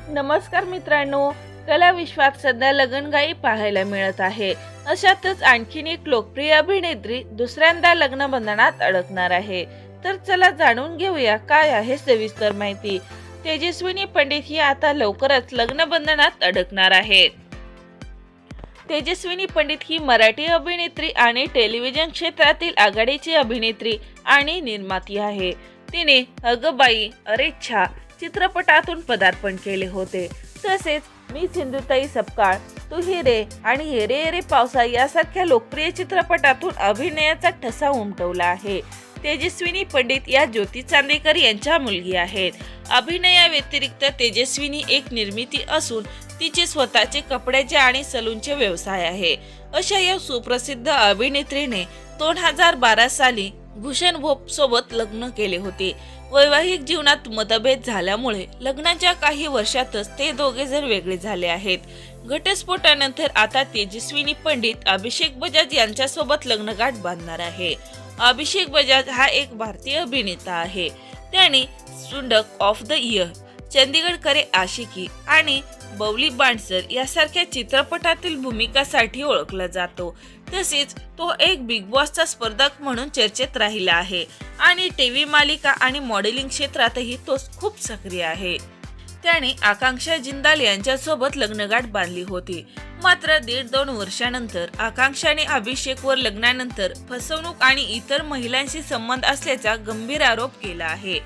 नमस्कार मित्रांनो, कला विश्वात सध्या लगनगाई पाहायला मिळत आहे। अशातच आणखीन एक लोकप्रिय अभिनेत्री दुसऱ्यांदा लग्न बंधनात अडकणार आहे। तर चला जाणून घेऊया काय आहे सविस्तर माहिती। तेजस्विनी पंडित ही आता लवकरच लग्न बंधनात अडकणार आहे। तेजस्विनी पंडित ही मराठी अभिनेत्री आणि टेलिव्हिजन क्षेत्रातील आघाडीची अभिनेत्री आणि निर्माती आहे। तिने अगं बाई अरे छा चित्रपटातून पदार्पण केले होते। तसेच मी सिंधुताई सपकाळ, तू हिरे आणि येरे येरे पावसा यासारख्या लोकप्रिय चित्रपटातून अभिनयाचा ठसा उमटवला आहे। तेजस्विनी पंडित या ज्योती चांदेकर यांच्या मुलगी आहेत। अभिनयाव्यतिरिक्त तेजस्विनी एक निर्मिती असून तिचे स्वतःचे कपड्याचे आणि सलूनचे व्यवसाय आहे। अशा या सुप्रसिद्ध अभिनेत्रीने 2012 साली भूषण भोप सोबत लग्न केले होते। वैवाहिक जीवनात मतभेद झाल्यामुळे लग्नाच्या काही वर्षातच ते दोघे जण वेगळे झाले आहेत। घटस्फोटानंतर आता तेजस्विनी पंडित अभिषेक बजाज यांच्यासोबत लग्नगाठ बांधणार आहे। अभिषेक बजाज हा एक भारतीय अभिनेता आहे। त्याने सुंडक ऑफ द इयर, चंदीगड करे आशिकी आणि बवली बांडसर यासारख्या चित्रपटातील भूमिकासाठी ओळखला जातो। तसेच तो एक बिग बॉसचा स्पर्धक म्हणून चर्चेत राहिला आहे आणि टीव्ही मालिका आणि मॉडेलिंग क्षेत्रातही तो खूप सक्रिय आहे। त्याने आकांक्षा जिंदाल यांच्यासोबत लग्नगाठ बांधली होती। मात्र 1.5-2 वर्षानंतर आकांक्षाने अभिषेकवर लग्नानंतर फसवणूक आणि इतर महिलांशी संबंध असल्याचा गंभीर आरोप केला आहे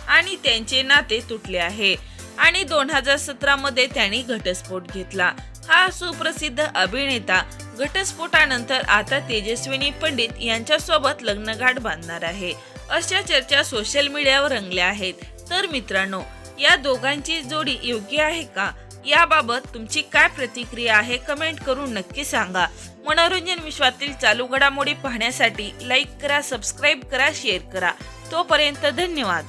आणि त्यांचे नाते तुटले आहे आणि 2017 मध्ये त्यांनी घटस्फोट घेतला। हा सुप्रसिद्ध अभिनेता घटस्फोटानंतर आता तेजस्विनी पंडित यांच्यासोबत लग्नगाठ बांधणार आहे, अशा चर्चा सोशल मीडियावर रंगल्या आहेत। तर मित्रांनो, या दोघांची जोडी योग्य आहे का, याबाबत तुमची काय प्रतिक्रिया आहे कमेंट करून नक्की सांगा। मनोरंजन विश्वातील चालू घडामोडी पाहण्यासाठी लाईक करा, सबस्क्राईब करा, शेअर करा। तोपर्यंत धन्यवाद।